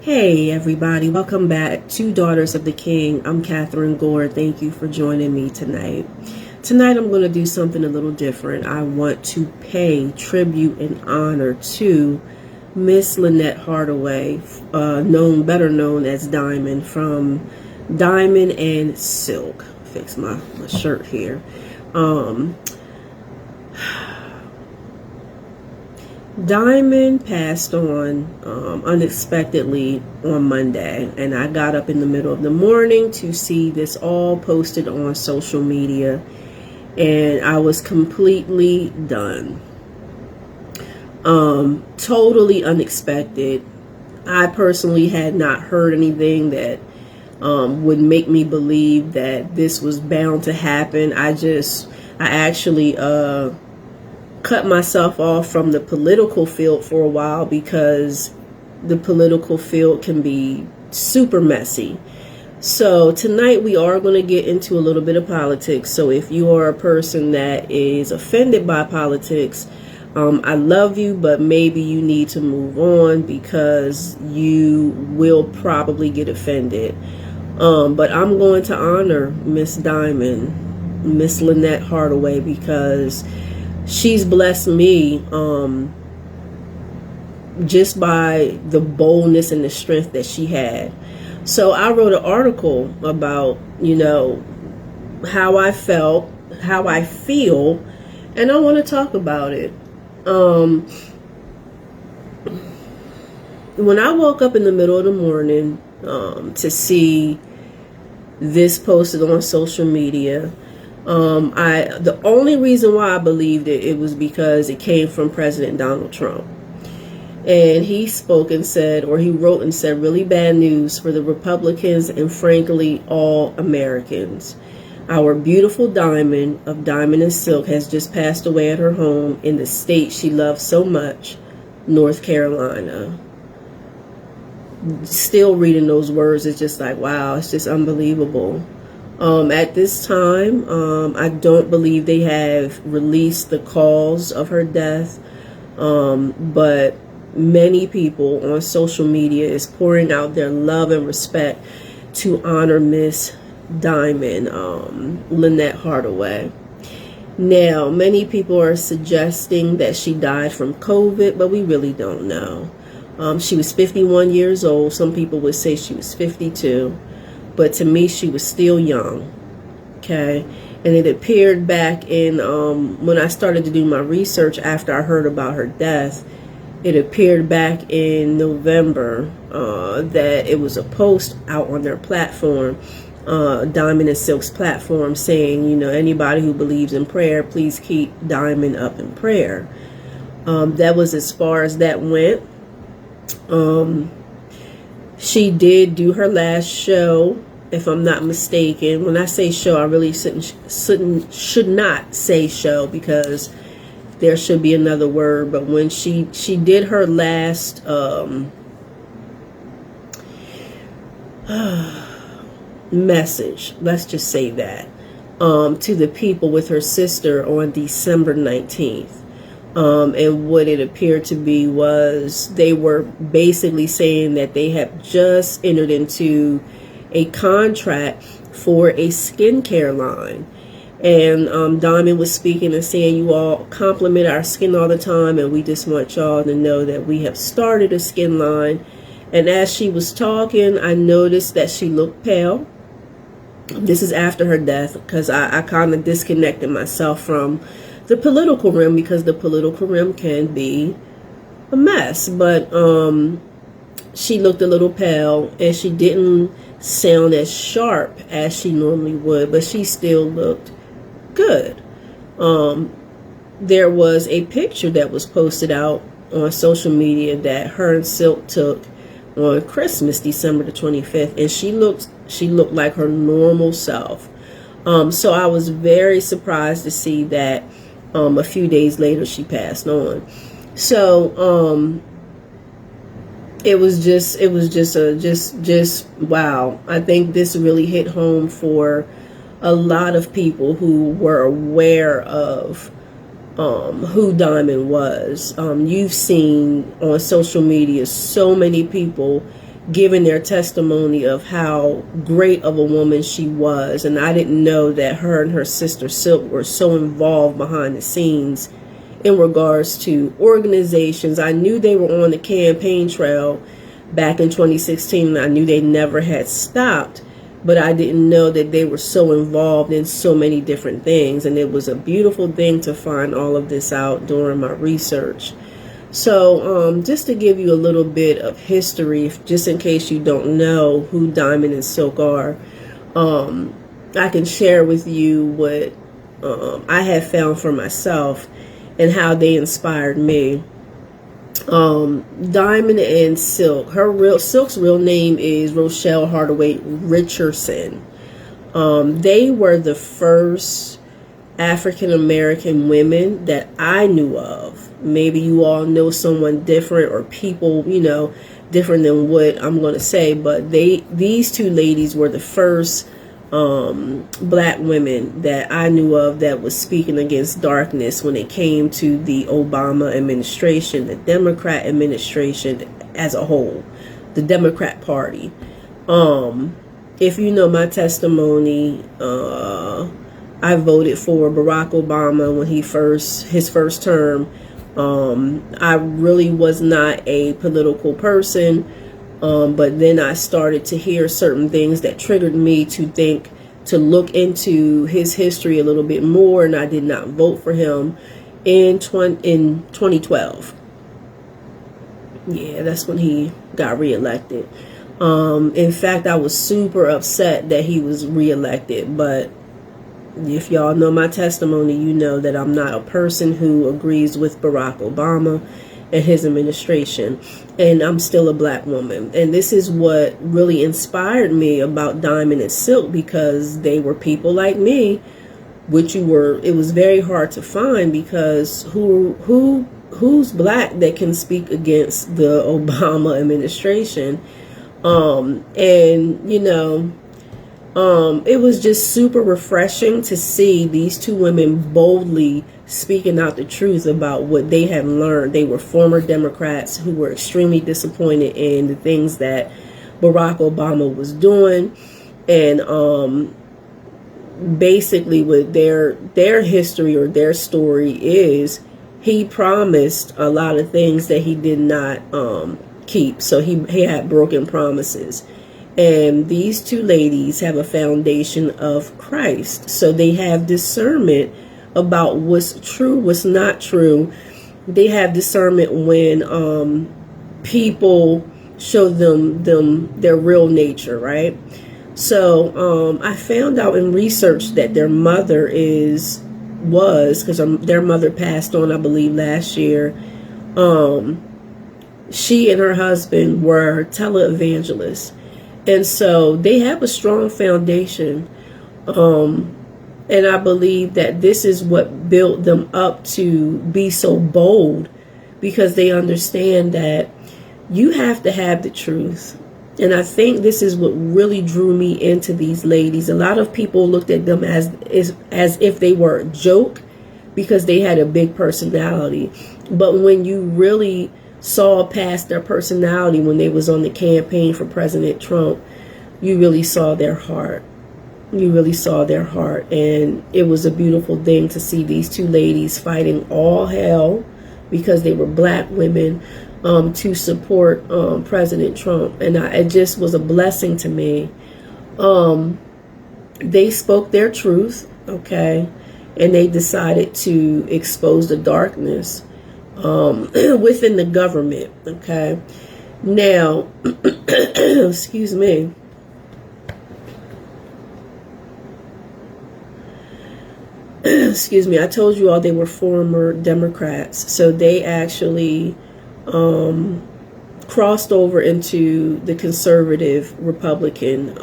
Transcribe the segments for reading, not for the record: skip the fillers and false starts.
Hey everybody, welcome back to Daughters of the King. I'm Kathryn Gore. Thank you for joining me tonight. Tonight I'm going to do something a little different. I want to pay tribute and honor to Miss Lynette Hardaway, better known as Diamond, from Diamond and Silk. Fix my shirt here. Diamond passed on unexpectedly on Monday, and I got up in the middle of the morning to see this all posted on social media, and I was completely done. Totally unexpected. I personally had not heard anything that would make me believe that this was bound to happen. I actually cut myself off from the political field for a while because the political field can be super messy. So tonight we are going to get into a little bit of politics. So if you are a person that is offended by politics, I love you, but maybe you need to move on because you will probably get offended. But I'm going to honor Miss Diamond, Miss Lynette Hardaway, because she's blessed me just by the boldness and the strength that she had. So I wrote an article about, how I felt, how I feel, and I want to talk about it. When I woke up in the middle of the morning to see this posted on social media, the only reason why I believed it was because it came from President Donald Trump. And he spoke and said, or he wrote and said, really bad news for the Republicans and frankly, all Americans. Our beautiful Diamond of Diamond and Silk has just passed away at her home in the state she loves so much, North Carolina. Still reading those words, it's just like, wow, it's just unbelievable. At this time, I don't believe they have released the cause of her death, but many people on social media is pouring out their love and respect to honor Miss Diamond, Lynette Hardaway. Now, many people are suggesting that she died from COVID, but we really don't know. She was 51 years old. Some people would say she was 52. But to me, she was still young, okay? And it appeared back in, when I started to do my research after I heard about her death, it appeared back in November that it was a post out on their platform, Diamond and Silk's platform, saying, anybody who believes in prayer, please keep Diamond up in prayer. That was as far as that went. She did do her last show, if I'm not mistaken. When I say show, I really should not say show because there should be another word. But when she did her last message, let's just say that, to the people with her sister on December 19th. And what it appeared to be was they were basically saying that they have just entered into a contract for a skincare line. And Diamond was speaking and saying, you all compliment our skin all the time, and we just want y'all to know that we have started a skin line. And as she was talking, I noticed that she looked pale. This is after her death, because I kind of disconnected myself from the political realm, because the political realm can be a mess. But she looked a little pale, and she didn't sound as sharp as she normally would, but she still looked good. There was a picture that was posted out on social media that her and Silk took on Christmas, December the 25th, and she looked like her normal self. So I was very surprised to see that a few days later she passed on. So it was just wow. I think this really hit home for a lot of people who were aware of who Diamond was. You've seen on social media so many people giving their testimony of how great of a woman she was. And I didn't know that her and her sister Silk were so involved behind the scenes in regards to organizations. I knew they were on the campaign trail back in 2016. I knew they never had stopped, but I didn't know that they were so involved in so many different things. And it was a beautiful thing to find all of this out during my research. So just to give you a little bit of history, just in case you don't know who Diamond and Silk are, I can share with you what I have found for myself and how they inspired me. Diamond and Silk, Silk's real name is Rochelle Hardaway Richardson. They were the first African American women that I knew of. Maybe you all know someone different, or people, you know, different than what I'm going to say, but these two ladies were the first black women that I knew of that was speaking against darkness when it came to the Obama administration, the Democrat administration as a whole, the Democrat Party. If you know my testimony, I voted for Barack Obama when his first term. I really was not a political person, but then I started to hear certain things that triggered me to look into his history a little bit more, and I did not vote for him in 2012. Yeah, that's when he got reelected. In fact, I was super upset that he was reelected, but if y'all know my testimony, you know that I'm not a person who agrees with Barack Obama and his administration, and I'm still a black woman. And this is what really inspired me about Diamond and Silk, because they were people like me, it was very hard to find, because who's black that can speak against the Obama administration? And you know, it was just super refreshing to see these two women boldly speaking out the truth about what they have learned. They were former Democrats who were extremely disappointed in the things that Barack Obama was doing. And basically what their history or their story is, he promised a lot of things that he did not keep. So he had broken promises. And these two ladies have a foundation of Christ. So they have discernment about what's true, what's not true. They have discernment when people show them their real nature, right? So I found out in research that their mother because their mother passed on, I believe, last year. She and her husband were televangelists. And so they have a strong foundation. And I believe that this is what built them up to be so bold, because they understand that you have to have the truth. And I think this is what really drew me into these ladies. A lot of people looked at them as if they were a joke, because they had a big personality. But when you really saw past their personality when they was on the campaign for President Trump, you really saw their heart. You really saw their heart. And it was a beautiful thing to see these two ladies fighting all hell, because they were black women, to support President Trump. And it just was a blessing to me. They spoke their truth, okay, and they decided to expose the darkness within the government, okay. Now, excuse me. Excuse me, I told you all they were former Democrats. So they actually crossed over into the conservative Republican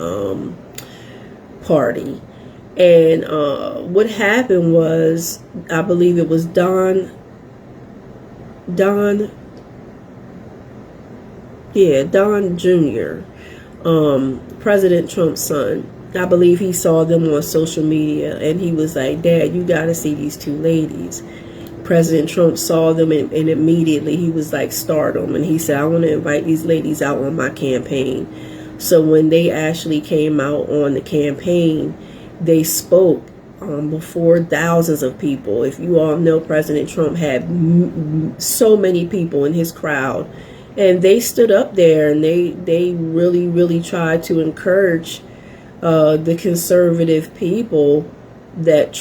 party. And what happened was, I believe it was Don Jr., President Trump's son. I believe he saw them on social media, and he was like, "Dad, you got to see these two ladies." President Trump saw them, and immediately he was like startled, and he said, I want to invite these ladies out on my campaign. So when they actually came out on the campaign, they spoke before thousands of people. If you all know, President Trump had so many people in his crowd, and they stood up there, and they really, really tried to encourage the conservative people that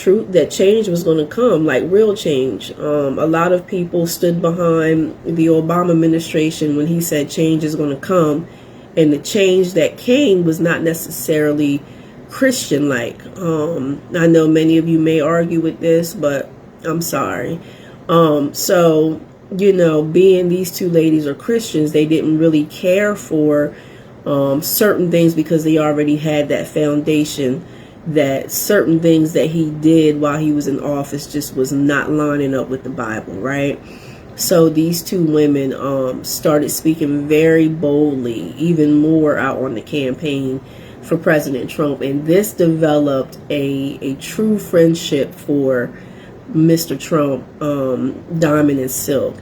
change was going to come, like real change. A lot of people stood behind the Obama administration when he said change is going to come, and the change that came was not necessarily Christian-like. I know many of you may argue with this, but I'm sorry. So, you know, being these two ladies are Christians, they didn't really care for certain things because they already had that foundation, that certain things that he did while he was in office just was not lining up with the Bible, right? So these two women started speaking very boldly, even more out on the campaign for President Trump, and this developed a true friendship for Mr. Trump, Diamond and Silk,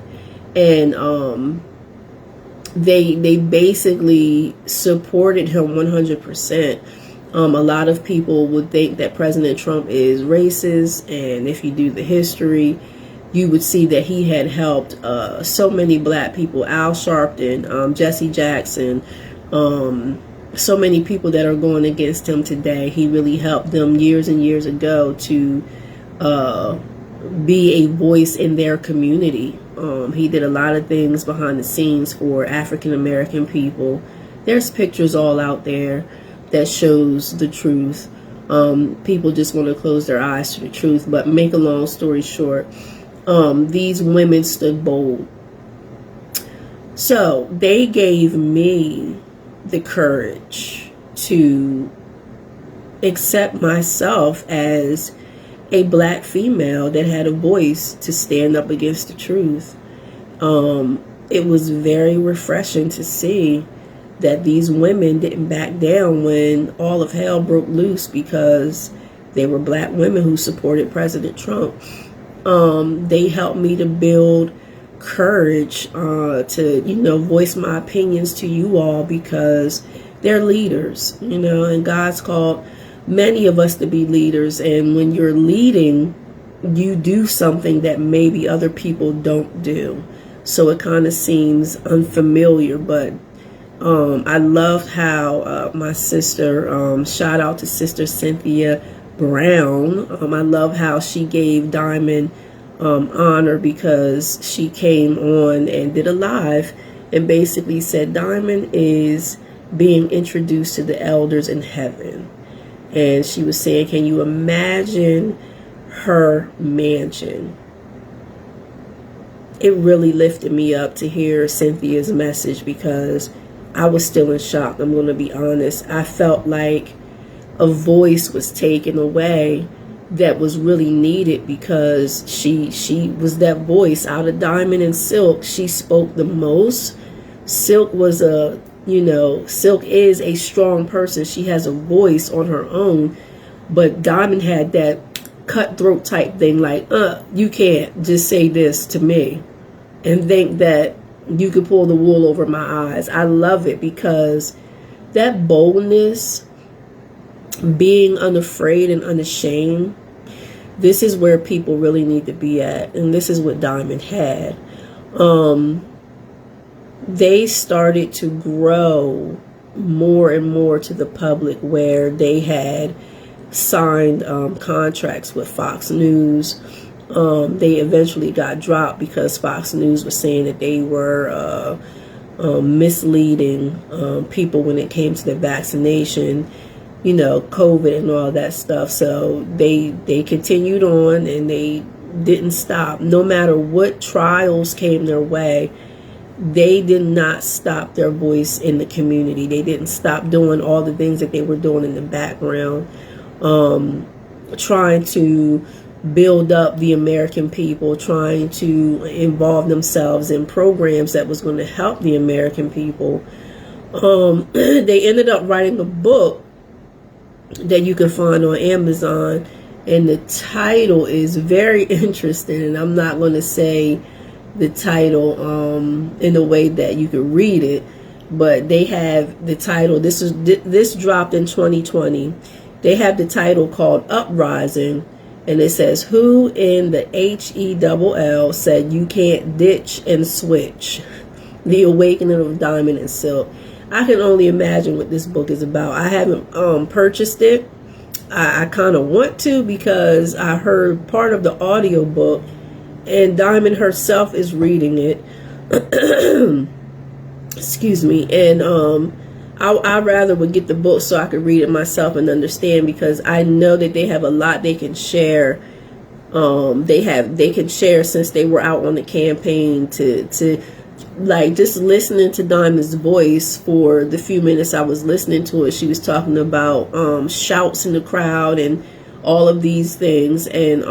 and they basically supported him 100%. A lot of people would think that President Trump is racist, and if you do the history, you would see that he had helped so many black people, Al Sharpton, Jesse Jackson, so many people that are going against him today. He really helped them years and years ago to be a voice in their community. He did a lot of things behind the scenes for African American people. There's pictures all out there that shows the truth. People just want to close their eyes to the truth. But make a long story short, these women stood bold. So they gave me the courage to accept myself as a black female that had a voice to stand up against the truth. It was very refreshing to see that these women didn't back down when all of hell broke loose because they were black women who supported President Trump. They helped me to build courage to, you know, voice my opinions to you all, because they're leaders, you know, and God's called many of us to be leaders. And when you're leading, you do something that maybe other people don't do. So it kind of seems unfamiliar, but I loved how my sister, shout out to Sister Cynthia Brown. I love how she gave Diamond honor, because she came on and did a live and basically said Diamond is being introduced to the elders in heaven. And she was saying, can you imagine her mansion? It really lifted me up to hear Cynthia's message, because I was still in shock. I'm going to be honest. I felt like a voice was taken away that was really needed, because she was that voice out of Diamond and Silk. She spoke the most. Silk was Silk is a strong person. She has a voice on her own, but Diamond had that cutthroat type thing, like, you can't just say this to me and think that you could pull the wool over my eyes. I love it, because that boldness, being unafraid and unashamed, this is where people really need to be at. And this is what Diamond had. They started to grow more and more to the public, where they had signed contracts with Fox News. They eventually got dropped because Fox News was saying that they were misleading people when it came to the vaccination, you know, COVID and all that stuff. So they continued on, and they didn't stop. No matter what trials came their way, they did not stop their voice in the community. They didn't stop doing all the things that they were doing in the background, trying to build up the American people, trying to involve themselves in programs that was going to help the American people. They ended up writing a book that you can find on Amazon, And the title is very interesting, and I'm not going to say the title in a way that you can read it, but they have the title. This dropped in 2020. They have the title called Uprising, and it says, "Who in the HELL said you can't ditch and switch? The Awakening of Diamond and Silk." I can only imagine what this book is about. I haven't purchased it. I kind of want to, because I heard part of the audio book, and Diamond herself is reading it. Excuse me. And I rather would get the book so I could read it myself and understand, because I know that they have a lot they can share. They can share, since they were out on the campaign, to like just listening to Diamond's voice for the few minutes I was listening to it. She was talking about shouts in the crowd and all of these things, and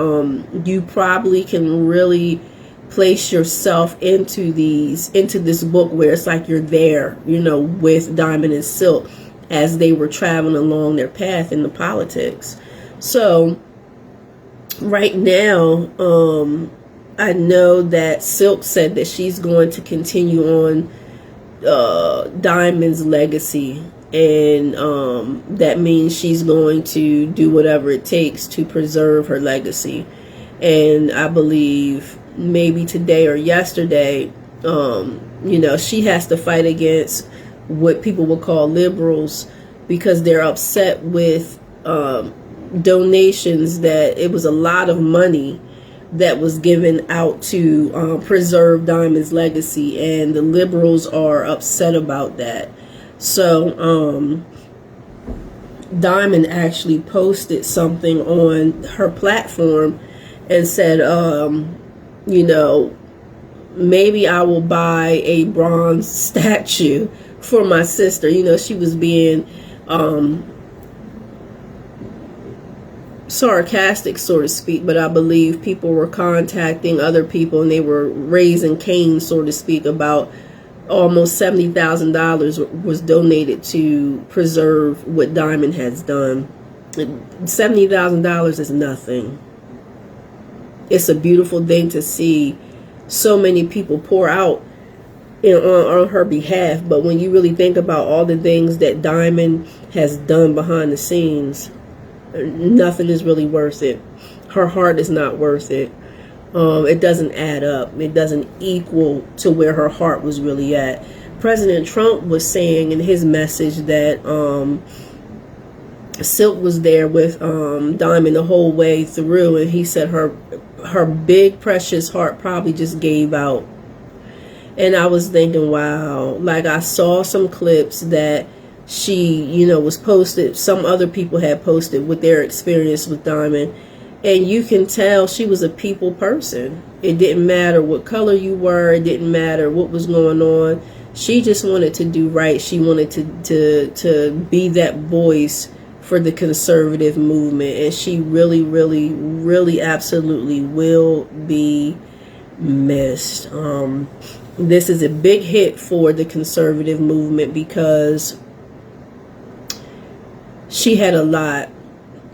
you probably can really place yourself into this book, where it's like you're there, with Diamond and Silk as they were traveling along their path in the politics. So right now, I know that Silk said that she's going to continue on Diamond's legacy, and that means she's going to do whatever it takes to preserve her legacy. And I believe maybe today or yesterday, she has to fight against what people would call liberals, because they're upset with donations, that it was a lot of money that was given out to preserve Diamond's legacy, and the liberals are upset about that. So Diamond actually posted something on her platform and said, maybe I will buy a bronze statue for my sister. She was being sarcastic, so to speak, but I believe people were contacting other people, and they were raising Cain, so to speak, about almost $70,000 was donated to preserve what Diamond has done. $70,000 is nothing. It's a beautiful thing to see so many people pour out on her behalf, but when you really think about all the things that Diamond has done behind the scenes, nothing is really worth it. Her heart is not worth it. It doesn't add up. It doesn't equal to where her heart was really at. President Trump was saying in his message that Silk was there with Diamond the whole way through, and he said her big precious heart probably just gave out. And I was thinking, wow, like I saw some clips that she, was posted, some other people had posted with their experience with Diamond, and you can tell she was a people person. It didn't matter what color you were, it didn't matter what was going on. She just wanted to do right. She wanted to be that voice for the conservative movement, and she really, really, really absolutely will be missed. This is a big hit for the conservative movement, because she had a lot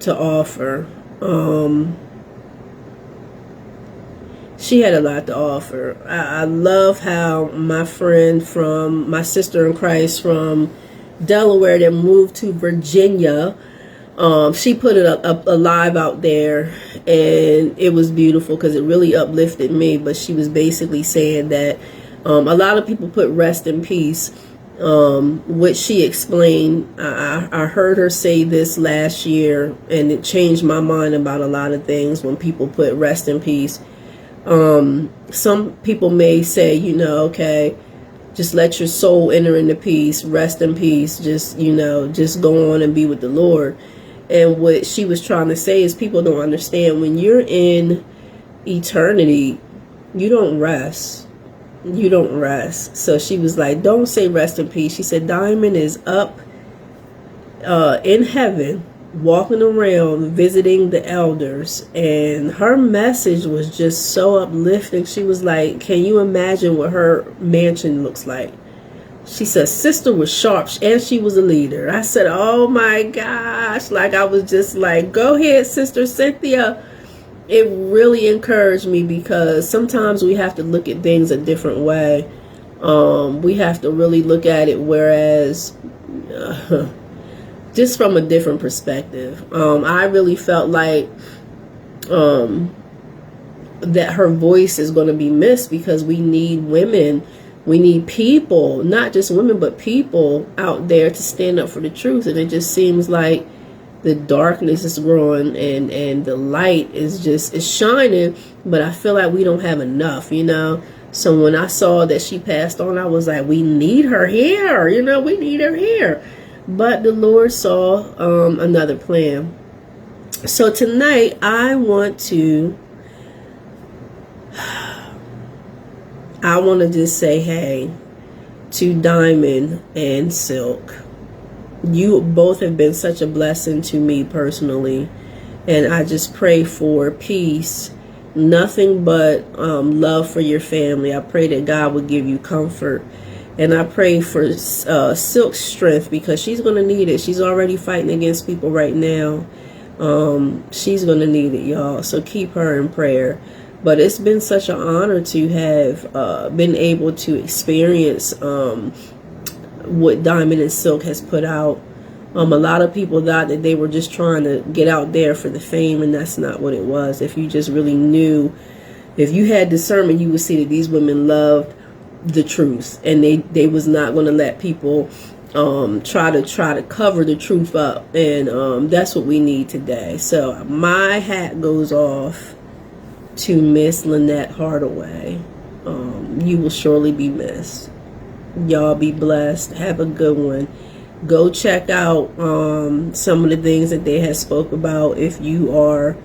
to offer. She had a lot to offer. I love how my sister in Christ from Delaware that moved to Virginia, she put a live out there, and it was beautiful because it really uplifted me. But she was basically saying that a lot of people put rest in peace, which she explained. I heard her say this last year, and it changed my mind about a lot of things when people put rest in peace. Some people may say, okay, just let your soul enter into peace, rest in peace, just go on and be with the Lord. And what she was trying to say is people don't understand, when you're in eternity, you don't rest. You don't rest. So she was like, don't say rest in peace. She said Diamond is up in heaven, walking around, visiting the elders. And her message was just so uplifting. She was like, can you imagine what her mansion looks like? She said, sister was sharp and she was a leader. I said, oh my gosh. Like, I was just like, go ahead, Sister Cynthia. It really encouraged me because sometimes we have to look at things a different way. We have to really look at it whereas just from a different perspective. I really felt like that her voice is going to be missed because we need women. We need people, not just women, but people out there to stand up for the truth. And it just seems like the darkness is growing and the light is shining, but I feel like we don't have enough, you know. So when I saw that she passed on, I was like, we need her here, you know, we need her here. But the Lord saw another plan. So tonight I want to just say hey to Diamond and Silk. You both have been such a blessing to me personally, and I just pray for peace, nothing but love for your family. I pray that God would give you comfort, and I pray for Silk's strength because she's going to need it. She's already fighting against people right now. She's going to need it, y'all, so keep her in prayer. But it's been such an honor to have been able to experience what Diamond and Silk has put out. A lot of people thought that they were just trying to get out there for the fame, and that's not what it was. If you just really knew, if you had discernment, you would see that these women loved the truth, and they was not going to let people try to cover the truth up, and that's what we need today. So my hat goes off to Miss Lynette Hardaway. You will surely be missed. Y'all be blessed. Have a good one. Go check out some of the things that they have spoke about if you are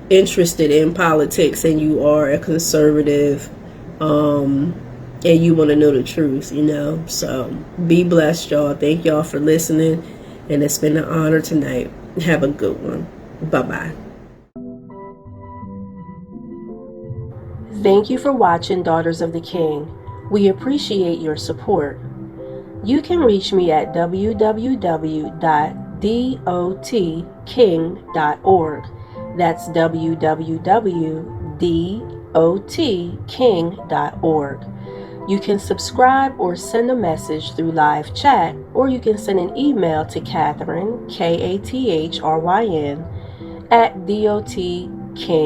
interested in politics and you are a conservative and you want to know the truth, you know. So be blessed, y'all. Thank y'all for listening, and it's been an honor tonight. Have a good one. Bye-bye. Thank you for watching Daughters of the King. We appreciate your support. You can reach me at www.dotking.org. That's www.dotking.org. You can subscribe or send a message through live chat, or you can send an email to Kathryn, Kathryn,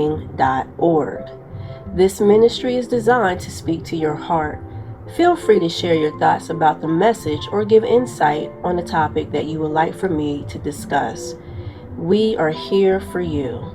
@dotking.org. This ministry is designed to speak to your heart. Feel free to share your thoughts about the message or give insight on a topic that you would like for me to discuss. We are here for you.